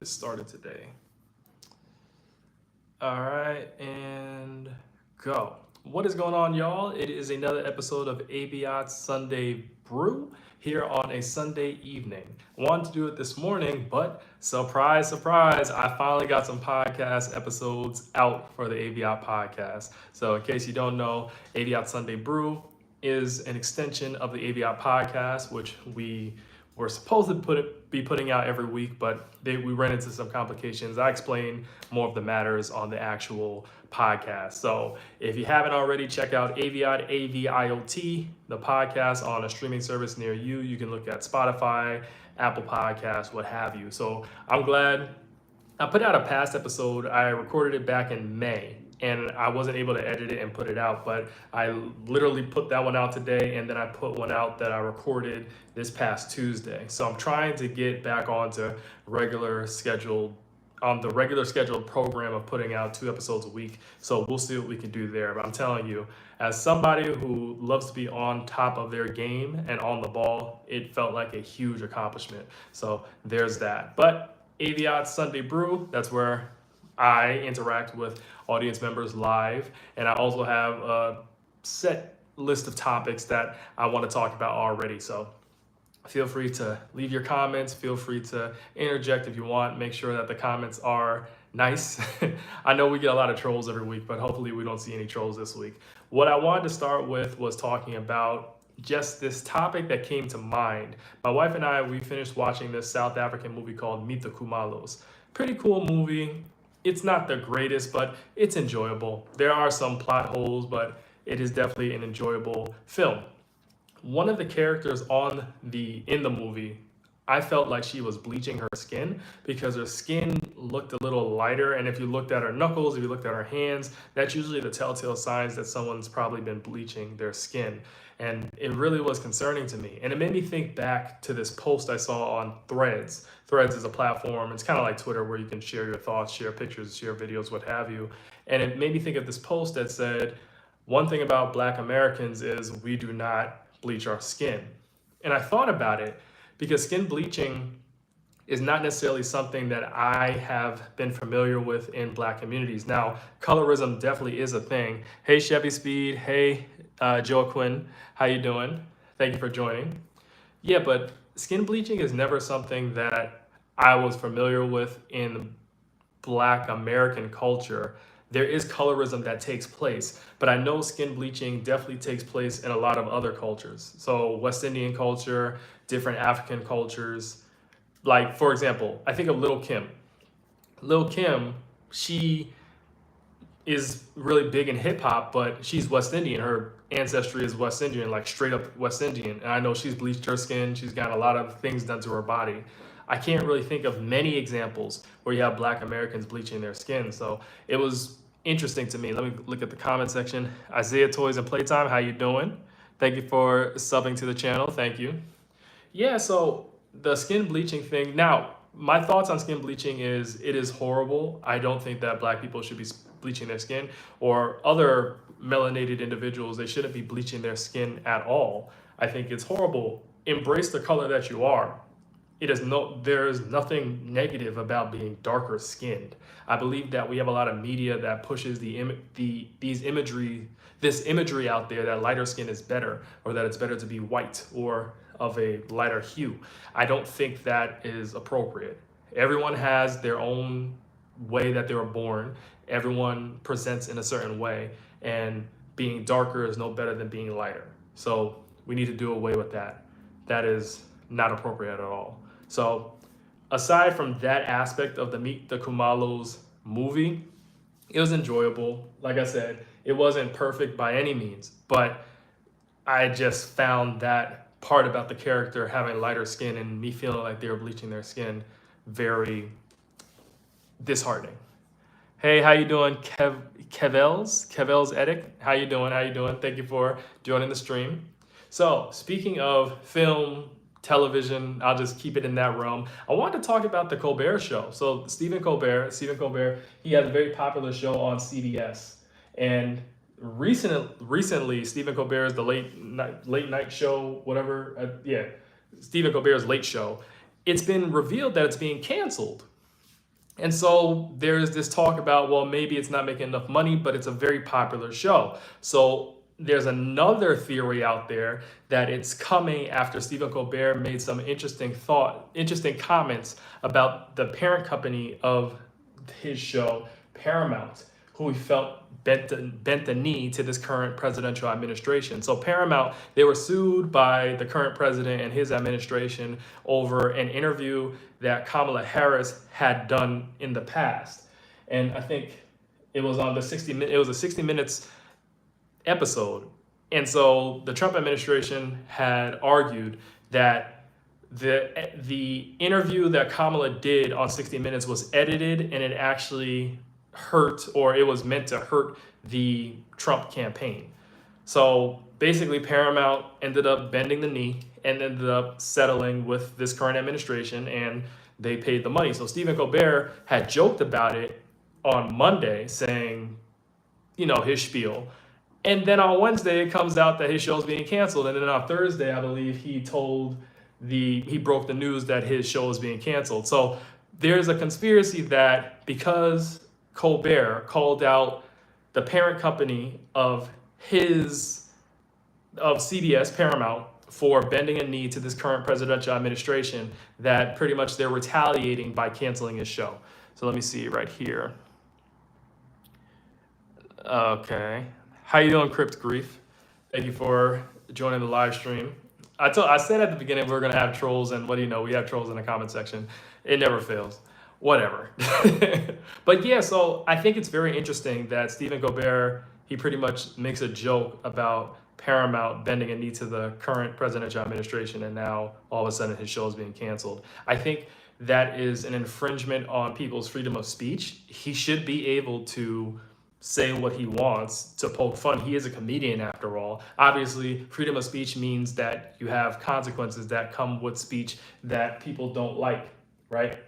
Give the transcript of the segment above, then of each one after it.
this started today. All right, and go. What is going on, y'all? It is another episode of AVIOT Sunday Brew here on a Sunday evening. I wanted to do it this morning, but surprise, surprise, I finally got some podcast episodes out for the AVIOT podcast. So in case you don't know, AVIOT Sunday Brew is an extension of the AVIOT podcast, which we were supposed to be putting out every week, but we ran into some complications. I explain more of the matters on the actual podcast. So if you haven't already, check out AVIOT, AVIOT, the podcast on a streaming service near you. You can look at Spotify, Apple Podcasts, what have you. So I'm glad I put out a past episode. I recorded it back in May, and I wasn't able to edit it and put it out, but I literally put that one out today, and then I put one out that I recorded this past Tuesday. So I'm trying to get back onto the regular scheduled program of putting out 2 episodes a week. So we'll see what we can do there. But I'm telling you, as somebody who loves to be on top of their game and on the ball, it felt like a huge accomplishment. So there's that. But AVIOT Sunday Brew, that's where I interact with audience members live, and I also have a set list of topics that I want to talk about already. So feel free to leave your comments, feel free to interject if you want. Make sure that the comments are nice. I know we get a lot of trolls every week, but hopefully we don't see any trolls this week. What I wanted to start with was talking about just this topic that came to mind. My wife and I, we finished watching this South African movie called Meet the Khumalos. Pretty cool movie. It's not the greatest, but it's enjoyable. There are some plot holes, but it is definitely an enjoyable film. One of the characters in the movie, I felt like she was bleaching her skin because her skin looked a little lighter. And if you looked at her knuckles, if you looked at her hands, that's usually the telltale signs that someone's probably been bleaching their skin. And it really was concerning to me. And it made me think back to this post I saw on Threads. Threads is a platform. It's kind of like Twitter where you can share your thoughts, share pictures, share videos, what have you. And it made me think of this post that said, one thing about Black Americans is we do not bleach our skin. And I thought about it because skin bleaching is not necessarily something that I have been familiar with in Black communities. Now, colorism definitely is a thing. Hey, Chevy Speed. Hey, Joaquin. How you doing? Thank you for joining. Yeah, but skin bleaching is never something that I was familiar with in Black American culture. There is colorism that takes place, but I know skin bleaching definitely takes place in a lot of other cultures. So West Indian culture, different African cultures. Like, for example, I think of Lil' Kim. Lil' Kim, she is really big in hip hop, but she's West Indian. Her ancestry is West Indian, like straight up West Indian. And I know she's bleached her skin. She's got a lot of things done to her body. I can't really think of many examples where you have Black Americans bleaching their skin. So it was interesting to me. Let me look at the comment section. Isaiah Toys and Playtime, how you doing? Thank you for subbing to the channel. Thank you. Yeah, so the skin bleaching thing. Now, my thoughts on skin bleaching is it is horrible. I don't think that Black people should be bleaching their skin, or other melanated individuals, they shouldn't be bleaching their skin at all. I think it's horrible. Embrace the color that you are. There is nothing negative about being darker skinned. I believe that we have a lot of media that pushes this imagery out there that lighter skin is better, or that it's better to be white or of a lighter hue. I don't think that is appropriate. Everyone has their own way that they were born. Everyone presents in a certain way, and being darker is no better than being lighter. So we need to do away with that. That is not appropriate at all. So aside from that aspect of the Meet the Khumalos movie, it was enjoyable. Like I said, it wasn't perfect by any means, but I just found that part about the character having lighter skin and me feeling like they were bleaching their skin very disheartening. Hey, how you doing, Kevels Edic? How you doing? Thank you for joining the stream. So speaking of film, television, I'll just keep it in that realm. I wanted to talk about the Colbert Show. So Stephen Colbert, he has a very popular show on CBS. And recently, Stephen Colbert's the late night show, whatever. Stephen Colbert's Late Show. It's been revealed that it's being canceled. And so there's this talk about, well, maybe it's not making enough money, but it's a very popular show. So there's another theory out there that it's coming after Stephen Colbert made some interesting comments about the parent company of his show, Paramount, who he felt bent the knee to this current presidential administration. So Paramount, they were sued by the current president and his administration over an interview that Kamala Harris had done in the past. And I think it was on the 60 Minutes episode. And so the Trump administration had argued that the interview that Kamala did on 60 Minutes was edited, and it actually hurt, or it was meant to hurt the Trump campaign. So basically Paramount ended up bending the knee and ended up settling with this current administration, and they paid the money. So Stephen Colbert had joked about it on Monday, saying, his spiel. And then on Wednesday, it comes out that his show's being canceled. And then on Thursday, I believe he broke the news that his show is being canceled. So there's a conspiracy that because Colbert called out the parent company of CBS, Paramount, for bending a knee to this current presidential administration, that pretty much they're retaliating by canceling his show. So let me see right here. Okay. How you doing, Crypt Grief? Thank you for joining the live stream. I said at the beginning we were going to have trolls, and what do you know? We have trolls in the comment section. It never fails. Whatever. But yeah, so I think it's very interesting that Stephen Colbert, he pretty much makes a joke about Paramount bending a knee to the current presidential administration, and now all of a sudden his show is being canceled. I think that is an infringement on people's freedom of speech. He should be able to say what he wants to poke fun. He is a comedian after all. Obviously, freedom of speech means that you have consequences that come with speech that people don't like, right?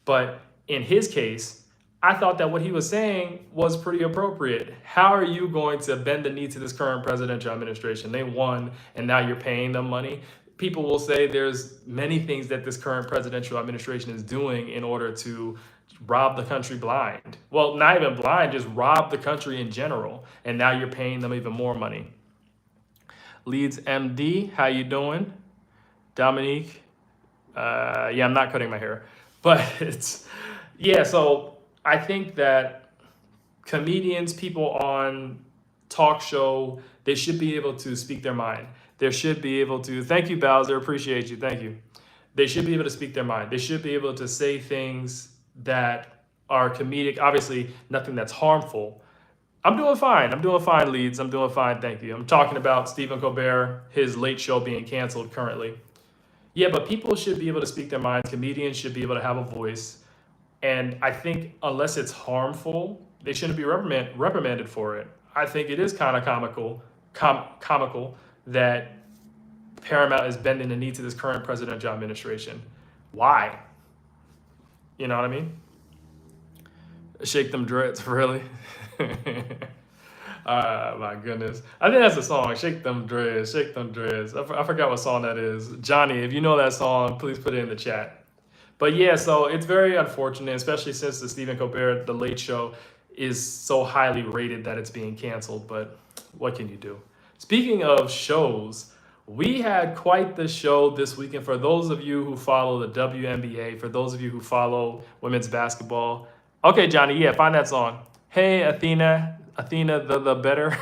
But in his case, I thought that what he was saying was pretty appropriate. How are you going to bend the knee to this current presidential administration? They won, and now you're paying them money. People will say there's many things that this current presidential administration is doing in order to rob the country blind. Well, not even blind, just rob the country in general. And now you're paying them even more money. Leeds MD, how you doing? Dominique, yeah, I'm not cutting my hair. But so I think that comedians, people on talk show, they should be able to speak their mind. They should be able to, thank you, Bowser, appreciate you, thank you. They should be able to speak their mind. They should be able to say things that are comedic, obviously nothing that's harmful. I'm doing fine, Leeds, I'm doing fine, thank you. I'm talking about Stephen Colbert, his late show being canceled currently. Yeah, but people should be able to speak their minds. Comedians should be able to have a voice. And I think unless it's harmful, they shouldn't be reprimanded for it. I think it is kind of comical that Paramount is bending the knee to this current presidential administration. Why? You know what I mean? Shake them dreads, really? My goodness. I think that's a song, Shake Them Dreads, Shake Them Dreads. I forgot what song that is. Johnny, if you know that song, please put it in the chat. But yeah, so it's very unfortunate, especially since the Stephen Colbert, The Late Show, is so highly rated that it's being canceled. But what can you do? Speaking of shows, we had quite the show this weekend. For those of you who follow the WNBA, for those of you who follow women's basketball. Okay, Johnny, yeah, find that song. Hey, Athena the better.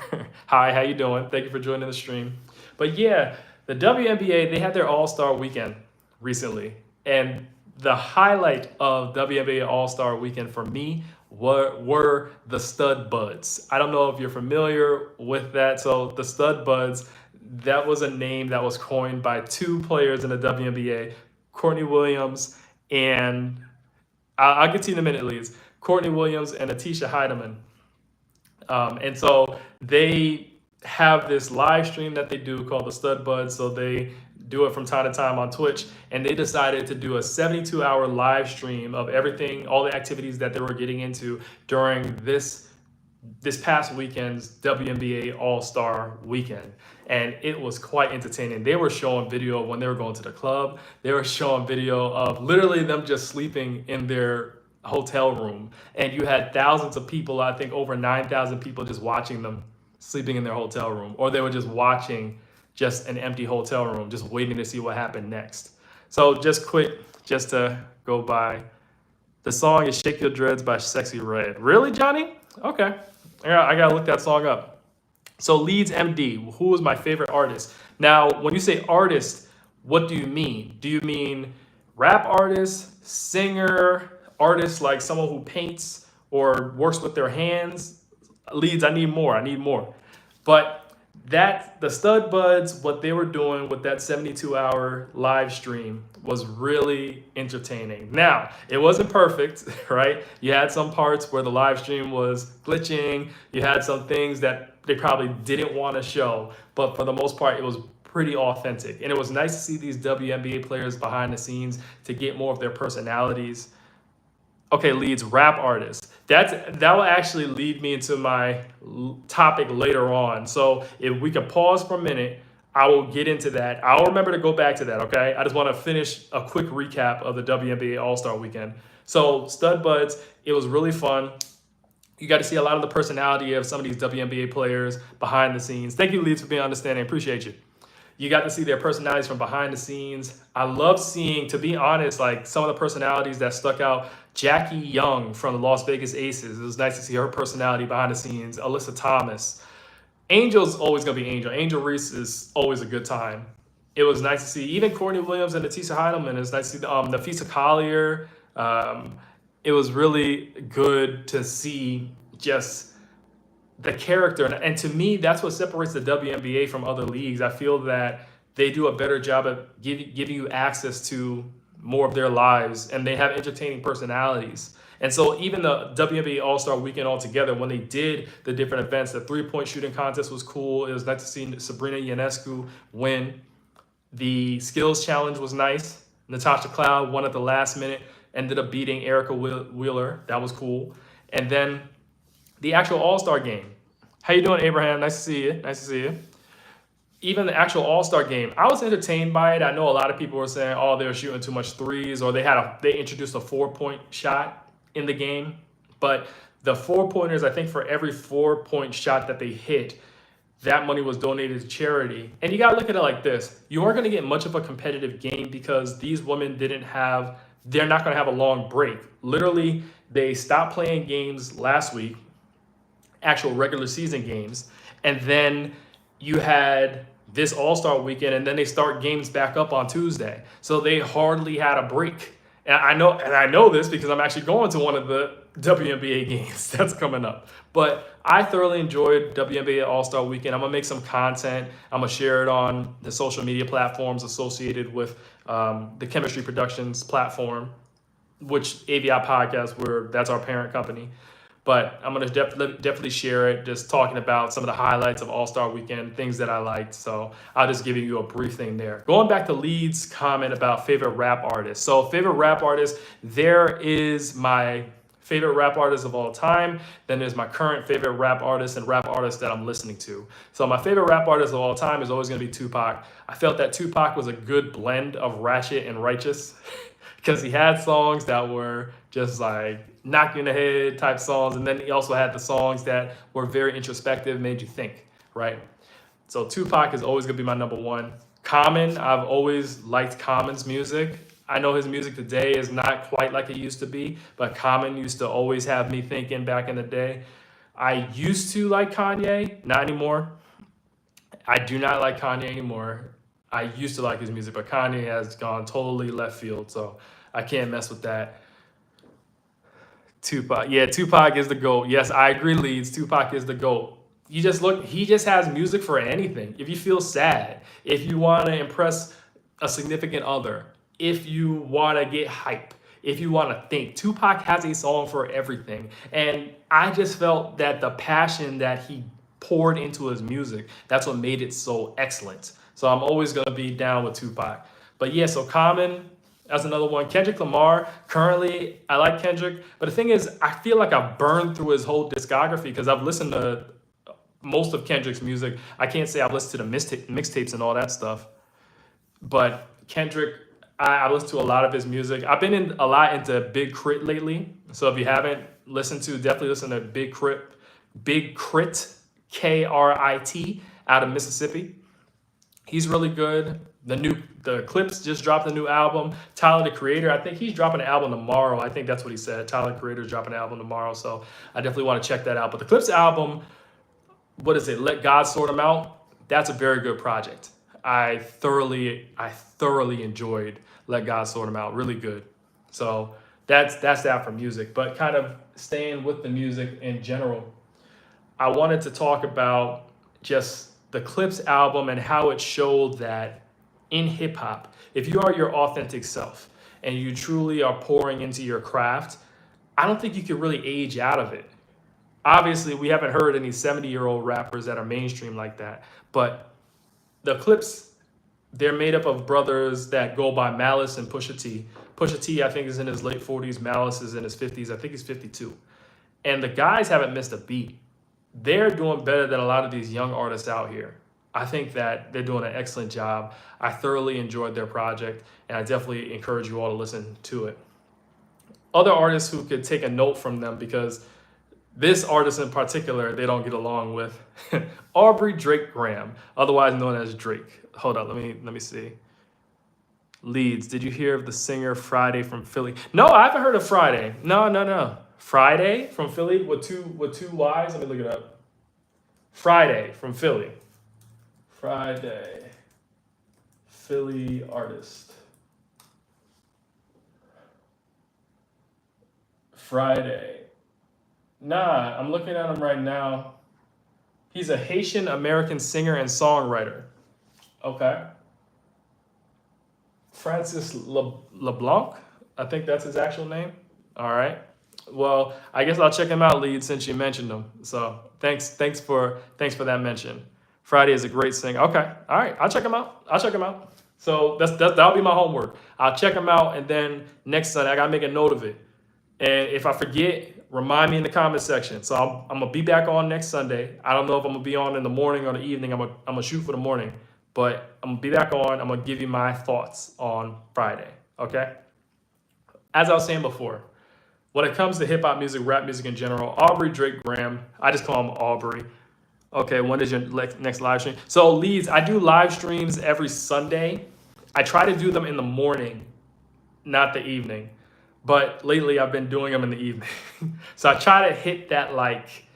Hi, how you doing? Thank you for joining the stream. But yeah, the WNBA, they had their All-Star Weekend recently. And the highlight of WNBA All-Star Weekend for me were the Stud Buds. I don't know if you're familiar with that. So the Stud Buds, that was a name that was coined by two players in the WNBA, Courtney Williams and, I'll get to you in a minute, Leeds, Courtney Williams and Atisha Heidemann. And so they have this live stream that they do called the Stud Buds. So they do it from time to time on Twitch, and they decided to do a 72-hour live stream of everything, all the activities that they were getting into during this past weekend's WNBA All-Star Weekend. And it was quite entertaining. They were showing video of when they were going to the club. They were showing video of literally them just sleeping in their hotel room, and you had thousands of people, I think over 9,000 people just watching them sleeping in their hotel room, or they were just watching just an empty hotel room, just waiting to see what happened next. So just quick, just to go by, the song is Shake Your Dreads by Sexy Red. Really, Johnny? Okay. I gotta look that song up. So Leeds MD, who was my favorite artist? Now, when you say artist, what do you mean? Do you mean rap artist, singer, artist like someone who paints or works with their hands? Leeds, I need more. But the Stud Buds, what they were doing with that 72-hour live stream was really entertaining. Now, it wasn't perfect, right? You had some parts where the live stream was glitching. You had some things that they probably didn't want to show, but for the most part, it was pretty authentic. And it was nice to see these WNBA players behind the scenes to get more of their personalities. Okay, Leeds, rap artists. That will actually lead me into my topic later on. So if we could pause for a minute, I will get into that. I'll remember to go back to that, okay? I just want to finish a quick recap of the WNBA All-Star Weekend. So Stud Buds, it was really fun. You got to see a lot of the personality of some of these WNBA players behind the scenes. Thank you, Leeds, for being understanding. Appreciate you. You got to see their personalities from behind the scenes. I love seeing, to be honest, like some of the personalities that stuck out. Jackie Young from the Las Vegas Aces. It was nice to see her personality behind the scenes. Alyssa Thomas. Angel's always going to be Angel. Angel Reese is always a good time. It was nice to see even Courtney Williams and Natisa Heidelman. It was nice to see Nafisa Collier. It was really good to see just the character. And to me, that's what separates the WNBA from other leagues. I feel that they do a better job of giving you access to more of their lives, and they have entertaining personalities. And so even the WNBA All-Star Weekend altogether, when they did the different events, the three-point shooting contest was cool. It was nice to see Sabrina Ionescu win. The skills challenge was nice. Natasha Cloud won at the last minute, ended up beating Erica Wheeler. That was cool. And then the actual All-Star game. How you doing, Abraham? Nice to see you. Nice to see you. Even the actual All-Star game, I was entertained by it. I know a lot of people were saying, oh, they were shooting too much threes, or they introduced a 4-point shot in the game. But the 4-pointers, I think for every 4-point shot that they hit, that money was donated to charity. And you got to look at it like this. You aren't going to get much of a competitive game because these women they're not going to have a long break. Literally, they stopped playing games last week, actual regular season games, and then you had this All-Star Weekend, and then they start games back up on Tuesday. So they hardly had a break. And I know this because I'm actually going to one of the WNBA games that's coming up. But I thoroughly enjoyed WNBA All-Star Weekend. I'm going to make some content. I'm going to share it on the social media platforms associated with the Chemistry Productions platform, which AVIOT Podcast, that's our parent company. But I'm going to definitely share it, just talking about some of the highlights of All-Star Weekend, things that I liked. So I'll just give you a brief thing there. Going back to Leeds' comment about favorite rap artists. So favorite rap artist, there is my favorite rap artist of all time. Then there's my current favorite rap artist and rap artist that I'm listening to. So my favorite rap artist of all time is always going to be Tupac. I felt that Tupac was a good blend of ratchet and righteous because he had songs that were just like knock you in the head type songs. And then he also had the songs that were very introspective, made you think, right? So Tupac is always gonna be my number one. Common, I've always liked Common's music. I know his music today is not quite like it used to be, but Common used to always have me thinking back in the day. I used to like Kanye, not anymore. I do not like Kanye anymore. I used to like his music, but Kanye has gone totally left field, so I can't mess with that. Tupac. Yeah, Tupac is the GOAT. Yes, I agree, Leeds. Tupac is the GOAT. He just has music for anything. If you feel sad, if you want to impress a significant other, if you want to get hype, if you want to think, Tupac has a song for everything. And I just felt that the passion that he poured into his music, that's what made it so excellent. So I'm always going to be down with Tupac. But yeah, so Common, that's another one. Kendrick Lamar, currently, I like Kendrick. But the thing is, I feel like I've burned through his whole discography because I've listened to most of Kendrick's music. I can't say I've listened to the mixtapes and all that stuff. But Kendrick, I listen to a lot of his music. I've been in a lot into Big Crit lately. So if you haven't listened to, definitely listen to Big Crit, Krit, out of Mississippi. He's really good. The Clips just dropped a new album. Tyler the Creator, I think he's dropping an album tomorrow. I think that's what he said. Tyler the Creator is dropping an album tomorrow. So I definitely want to check that out. But the Clips album, what is it? Let God Sort Them Out. That's a very good project. I thoroughly enjoyed Let God Sort Them Out. Really good. So that's that for music. But kind of staying with the music in general, I wanted to talk about just the Clips album and how it showed that in hip hop, if you are your authentic self and you truly are pouring into your craft, I don't think you can really age out of it. Obviously, we haven't heard any 70-year-old rappers that are mainstream like that, but the Clips, they're made up of brothers that go by Malice and Pusha T. Pusha T, I think, is in his late 40s. Malice is in his 50s. I think he's 52. And the guys haven't missed a beat. They're doing better than a lot of these young artists out here. I think that they're doing an excellent job. I thoroughly enjoyed their project, and I definitely encourage you all to listen to it. Other artists who could take a note from them, because this artist in particular, they don't get along with. Aubrey Drake Graham, otherwise known as Drake. Hold up, let me see. Leeds, did you hear of the singer Friday from Philly? No, I haven't heard of Friday. No. Friday from Philly with two Y's. Let me look it up. Friday from Philly. Friday. Philly artist. Friday. Nah, I'm looking at him right now. He's a Haitian American singer and songwriter. Okay. Francis LeBlanc, I think that's his actual name. All right. Well, I guess I'll check him out, Lead, since you mentioned him. So thanks for that mention. Friday is a great singer. Okay. All right. I'll check him out. So that'll be my homework. I'll check him out, and then next Sunday I gotta make a note of it. And if I forget, remind me in the comment section. So I'm gonna be back on next Sunday. I don't know if I'm gonna be on in the morning or the evening. I'm gonna shoot for the morning, but I'm gonna be back on. I'm gonna give you my thoughts on Friday. Okay. As I was saying before, when it comes to hip hop music, rap music in general, Aubrey Drake Graham, I just call him Aubrey. Okay, when is your next live stream? So Leeds, I do live streams every Sunday. I try to do them in the morning, not the evening. But lately I've been doing them in the evening. So I try to hit that like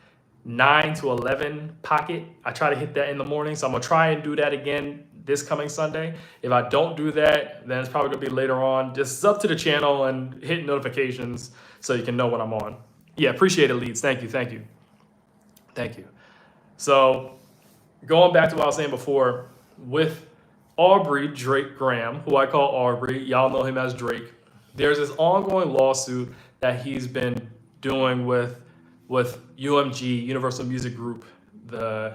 9 to 11 pocket. I try to hit that in the morning. So I'm gonna try and do that again this coming Sunday. If I don't do that, then it's probably gonna be later on. Just sub to the channel and hit notifications so you can know when I'm on. Yeah, appreciate it, Leeds. Thank you. So going back to what I was saying before, with Aubrey Drake Graham, who I call Aubrey, y'all know him as Drake. There's this ongoing lawsuit that he's been doing with UMG, Universal Music Group, the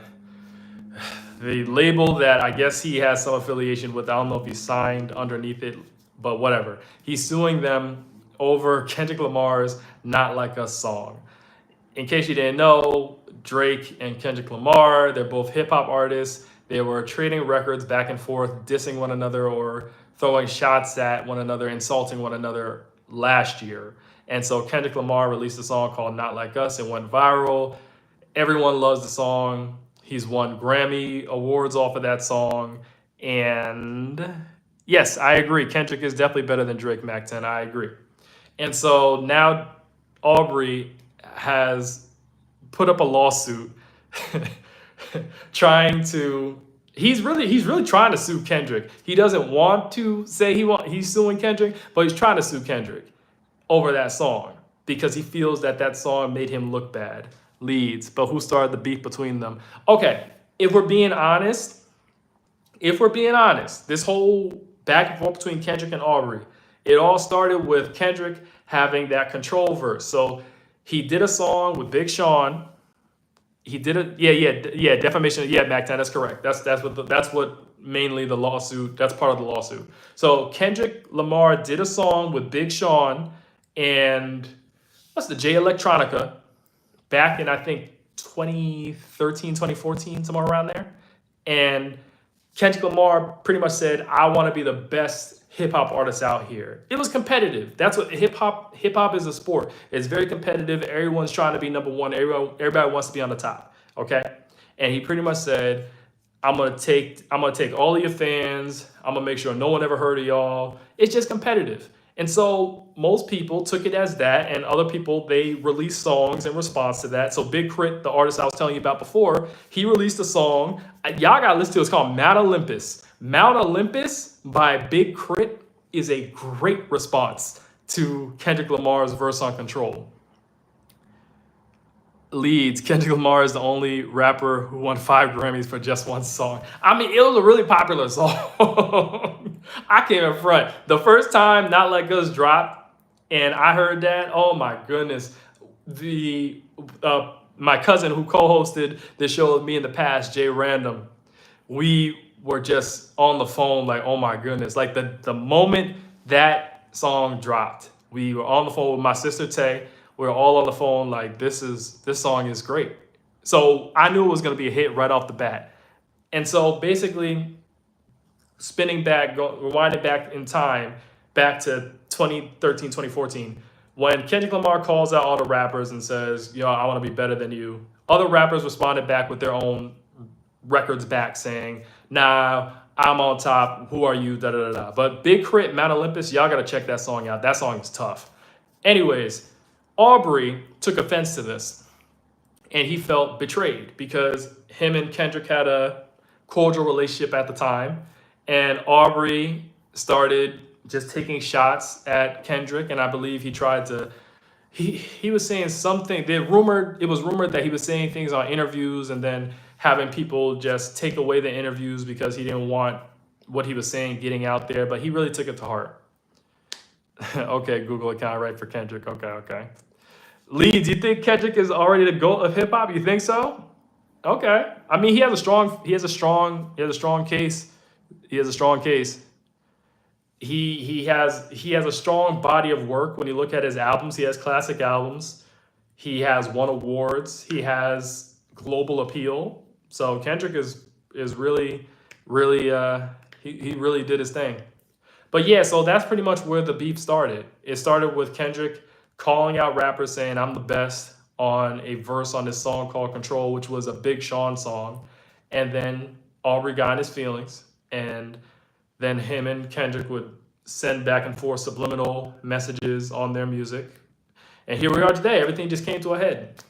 label that I guess he has some affiliation with. I don't know if he's signed underneath it, but whatever. He's suing them over Kendrick Lamar's Not Like Us song. In case you didn't know, Drake and Kendrick Lamar, they're both hip hop artists. They were trading records back and forth, dissing one another or throwing shots at one another, insulting one another last year. And so Kendrick Lamar released a song called Not Like Us. It went viral. Everyone loves the song. He's won Grammy awards off of that song. And yes, I agree. Kendrick is definitely better than Drake, Mac 10. I agree. And so now Aubrey has put up a lawsuit trying to... He's really trying to sue Kendrick. He doesn't want to say he's suing Kendrick, but he's trying to sue Kendrick over that song because he feels that song made him look bad. Leads, but who started the beef between them? Okay, if we're being honest, this whole back and forth between Kendrick and Aubrey, it all started with Kendrick having that Control verse. So he did a song with Big Sean. He did it. Yeah. Defamation. Yeah, Mac 10. That's correct. That's what mainly the lawsuit. That's part of the lawsuit. So Kendrick Lamar did a song with Big Sean and what's the J Electronica back in I think 2013, 2014, somewhere around there. And Kendrick Lamar pretty much said, "I want to be the best hip hop artists out here. It was competitive. That's what hip hop is a sport. It's very competitive. Everyone's trying to be number one. Everybody wants to be on the top. Okay. And he pretty much said, I'm gonna take all of your fans. I'm gonna make sure no one ever heard of y'all. It's just competitive. And so most people took it as that, and other people, they released songs in response to that. So Big Crit, the artist I was telling you about before, he released a song. Y'all gotta listen to it. It's called Mount Olympus. Mount Olympus by Big Crit is a great response to Kendrick Lamar's verse on Control. Leeds, Kendrick Lamar is the only rapper who won 5 Grammys for just one song. I mean, it was a really popular song. I came in front. The first time Not Like Us dropped and I heard that, oh my goodness. The my cousin who co-hosted the show with me in the past, Jay Random, we were just on the phone like, oh my goodness. Like the moment that song dropped, we were on the phone with my sister Tay. We were all on the phone like, this song is great. So I knew it was going to be a hit right off the bat. And so basically, rewinding back in time, back to 2013, 2014, when Kendrick Lamar calls out all the rappers and says, I want to be better than you, other rappers responded back with their own records back saying, nah, I'm on top, who are you, da da da da. But Big Crit, Mount Olympus, y'all got to check that song out. That song is tough. Anyways, Aubrey took offense to this, and he felt betrayed because him and Kendrick had a cordial relationship at the time, and Aubrey started just taking shots at Kendrick, and I believe he tried to. He was saying something. It was rumored that he was saying things on interviews, and then having people just take away the interviews because he didn't want what he was saying getting out there. But he really took it to heart. Okay, Google account right for Kendrick. Okay. Lee, do you think Kendrick is already the GOAT of hip hop? You think so? Okay. I mean, he has a strong case. He has a strong case. He has a strong body of work. When you look at his albums, he has classic albums. He has won awards. He has global appeal. So Kendrick is really he really did his thing. But yeah, so that's pretty much where the beef started. It started with Kendrick calling out rappers saying, I'm the best, on a verse on this song called Control, which was a Big Sean song. And then Aubrey got in his feelings. And then him and Kendrick would send back and forth subliminal messages on their music. And here we are today. Everything just came to a head.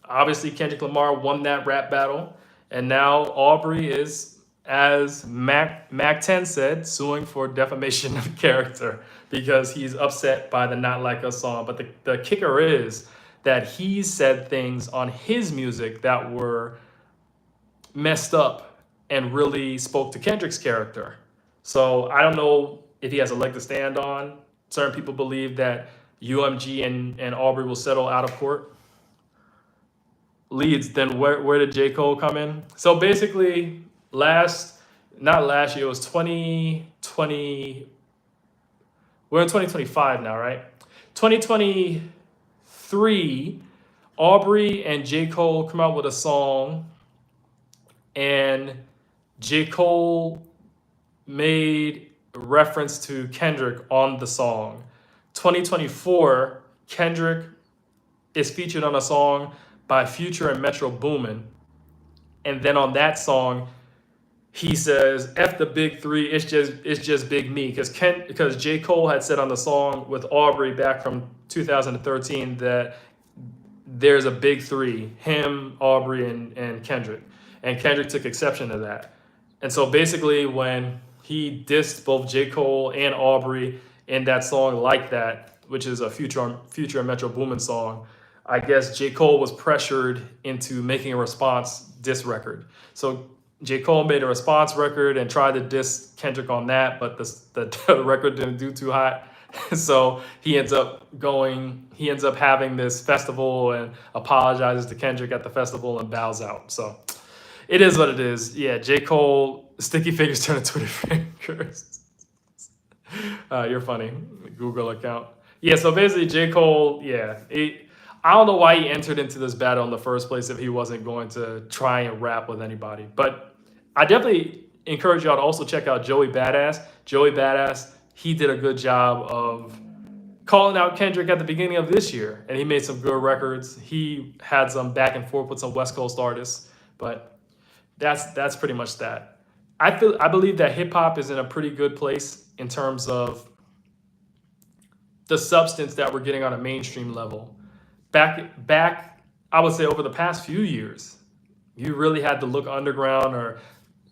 Obviously, Kendrick Lamar won that rap battle. And now Aubrey is, as Mac 10 said, suing for defamation of character because he's upset by the Not Like Us song. But the kicker is that he said things on his music that were messed up and really spoke to Kendrick's character. So I don't know if he has a leg to stand on. Certain people believe that UMG and Aubrey will settle out of court. Leads, then where did J. Cole come in? So basically, not last year, it was 2020. We're in 2025 now, right? 2023, Aubrey and J. Cole come out with a song, and J. Cole made reference to Kendrick on the song. 2024, Kendrick is featured on a song by Future and Metro Boomin. And then on that song, he says, F the big three, it's just big me. Because J. Cole had said on the song with Aubrey back from 2013 that there's a big three, him, Aubrey, and Kendrick. And Kendrick took exception to that. And so basically when he dissed both J. Cole and Aubrey in that song Like That, which is a Future and Metro Boomin song, I guess J. Cole was pressured into making a response diss record. So J. Cole made a response record and tried to diss Kendrick on that, but the record didn't do too hot. So he ends up having this festival and apologizes to Kendrick at the festival and bows out. So it is what it is. Yeah, J. Cole, sticky fingers turn to Twitter fingers. You're funny. Google account. Yeah, so basically J. Cole, I don't know why he entered into this battle in the first place if he wasn't going to try and rap with anybody. But I definitely encourage y'all to also check out Joey Badass. Joey Badass he did a good job of calling out Kendrick at the beginning of this year, and he made some good records. He had some back and forth with some West Coast artists, but that's pretty much that. I believe that hip hop is in a pretty good place in terms of the substance that we're getting on a mainstream level. Back, I would say over the past few years, you really had to look underground or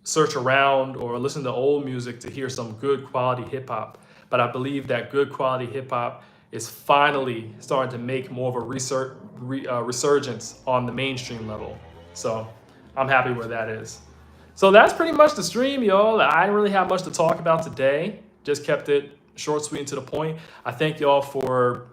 search around or listen to old music to hear some good quality hip hop. But I believe that good quality hip hop is finally starting to make more of a resurgence on the mainstream level. So I'm happy where that is. So that's pretty much the stream, y'all. I didn't really have much to talk about today. Just kept it short, sweet, and to the point. I thank y'all for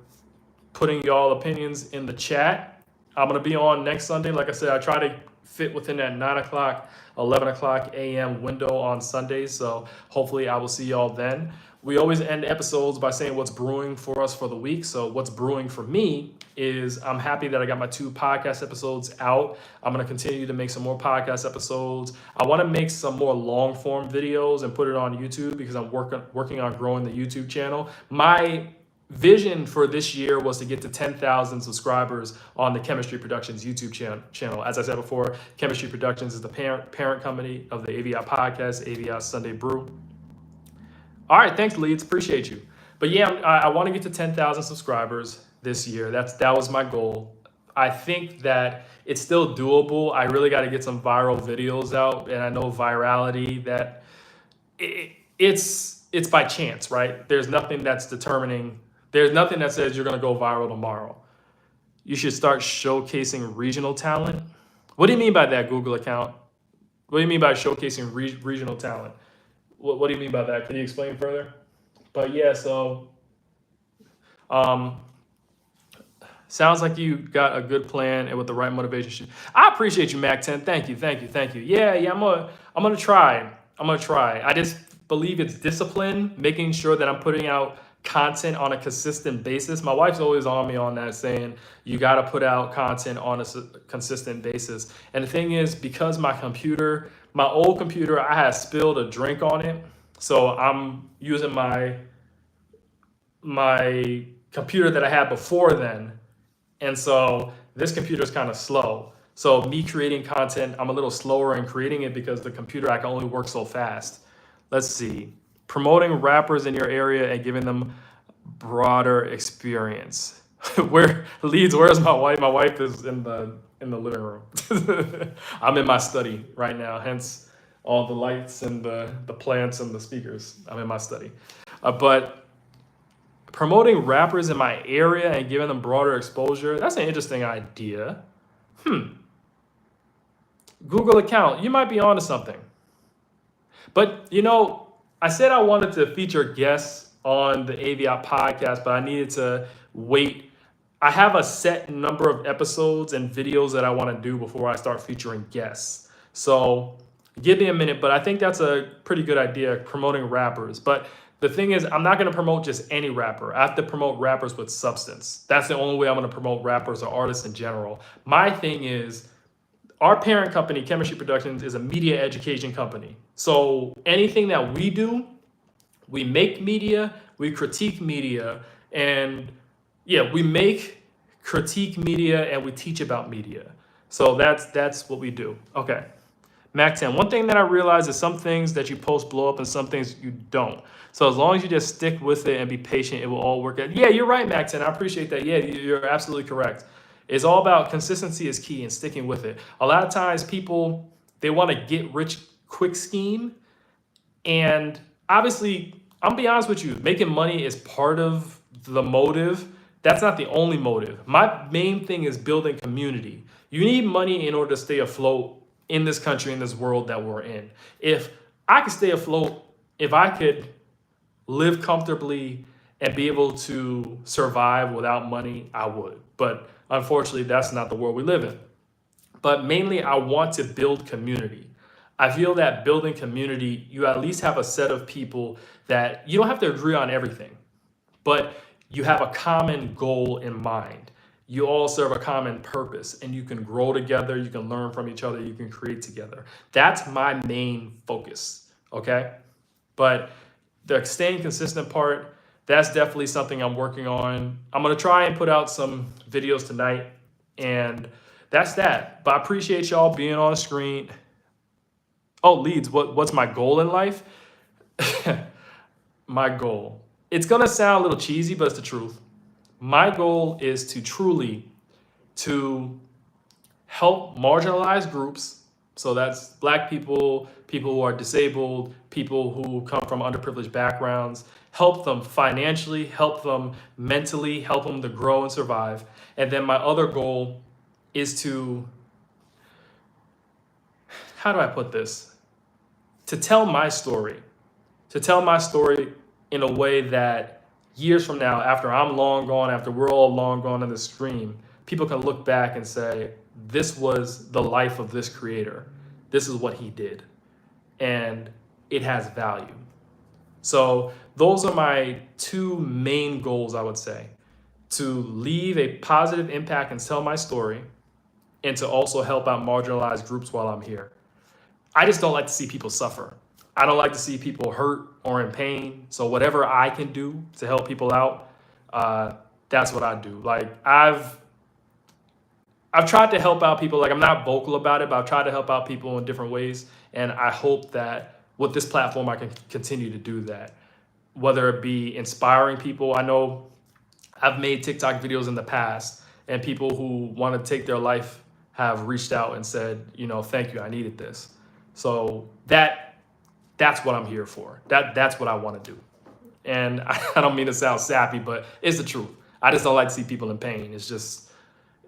putting y'all opinions in the chat. I'm going to be on next Sunday. Like I said, I try to fit within that 9 o'clock, 11 o'clock a.m. window on Sundays. So hopefully I will see y'all then. We always end episodes by saying what's brewing for us for the week. So what's brewing for me is I'm happy that I got my 2 podcast episodes out. I'm going to continue to make some more podcast episodes. I want to make some more long form videos and put it on YouTube because I'm working on growing the YouTube channel. My vision for this year was to get to 10,000 subscribers on the Chemistry Productions YouTube channel. As I said before, Chemistry Productions is the parent company of the AVIOT podcast, AVIOT Sunday Brew. All right, thanks, Leeds. Appreciate you. But yeah, I want to get to 10,000 subscribers this year. That was my goal. I think that it's still doable. I really got to get some viral videos out, and I know virality that it's by chance, right? There's nothing that's determining. There's nothing that says you're going to go viral tomorrow. You should start showcasing regional talent. What do you mean by that, Google account? What do you mean by showcasing regional talent? What do you mean by that? Can you explain further? But yeah, so sounds like you got a good plan and with the right motivation. I appreciate you, Mac 10. Thank you. Yeah, I'm gonna try. I just believe it's discipline, making sure that I'm putting out content on a consistent basis. My wife's always on me on that, saying you got to put out content on a consistent basis. And the thing is, because my old computer, I had spilled a drink on it, so I'm using my computer that I had before then, and so this computer is kind of slow. So me creating content, I'm a little slower in creating it because the computer, I can only work so fast. Let's see. Promoting rappers in your area and giving them broader experience. Where's my wife? My wife is in the living room. I'm in my study right now, hence all the lights and the plants and the speakers. I'm in my study. But promoting rappers in my area and giving them broader exposure, that's an interesting idea. Google account, you might be onto something. But, I said I wanted to feature guests on the AVIOT podcast, but I needed to wait. I have a set number of episodes and videos that I want to do before I start featuring guests. So give me a minute, but I think that's a pretty good idea, promoting rappers. But the thing is, I'm not going to promote just any rapper. I have to promote rappers with substance. That's the only way I'm going to promote rappers or artists in general. My thing is, our parent company, Chemistry Productions, is a media education company. So anything that we do, we make media, we critique media, and we make, critique media, and we teach about media. So that's what we do. Okay. Mac 10. One thing that I realize is some things that you post blow up and some things you don't. So as long as you just stick with it and be patient, it will all work out. Yeah, you're right, Mac 10. I appreciate that. Yeah, you're absolutely correct. It's all about consistency is key and sticking with it. A lot of times people, they want to get rich quick scheme. And obviously, I'm gonna be honest with you, making money is part of the motive. That's not the only motive. My main thing is building community. You need money in order to stay afloat in this country, in this world that we're in. If I could stay afloat, if I could live comfortably and be able to survive without money, I would. But unfortunately, that's not the world we live in. But mainly, I want to build community. I feel that building community, you at least have a set of people that you don't have to agree on everything, but you have a common goal in mind. You all serve a common purpose, and you can grow together, you can learn from each other, you can create together. That's my main focus, okay? But the staying consistent part, that's definitely something I'm working on. I'm gonna try and put out some videos tonight, and that's that. But I appreciate y'all being on the screen. Oh, Leeds, what's my goal in life? My goal. It's gonna sound a little cheesy, but it's the truth. My goal is to truly to help marginalized groups. So that's Black people, people who are disabled, people who come from underprivileged backgrounds, help them financially, help them mentally, help them to grow and survive. And then my other goal is to, how do I put this? To tell my story in a way that years from now, after I'm long gone, after we're all long gone in the stream, people can look back and say, this was the life of this creator. This is what he did. And it has value. So those are my two main goals, I would say. To leave a positive impact and tell my story, and to also help out marginalized groups while I'm here. I just don't like to see people suffer. I don't like to see people hurt or in pain. So whatever I can do to help people out, that's what I do. Like I've tried to help out people. Like I'm not vocal about it, but I've tried to help out people in different ways. And I hope that with this platform, I can continue to do that. Whether it be inspiring people. I know I've made TikTok videos in the past, and people who want to take their life have reached out and said, you know, thank you, I needed this. So that's what I'm here for. That's what I want to do. And I don't mean to sound sappy, but it's the truth. I just don't like to see people in pain. It's just,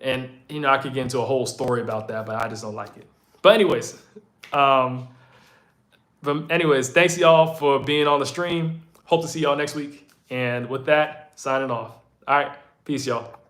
and you know, I could get into a whole story about that, but I just don't like it. But anyways, thanks y'all for being on the stream. Hope to see y'all next week. And with that, signing off. All right, peace y'all.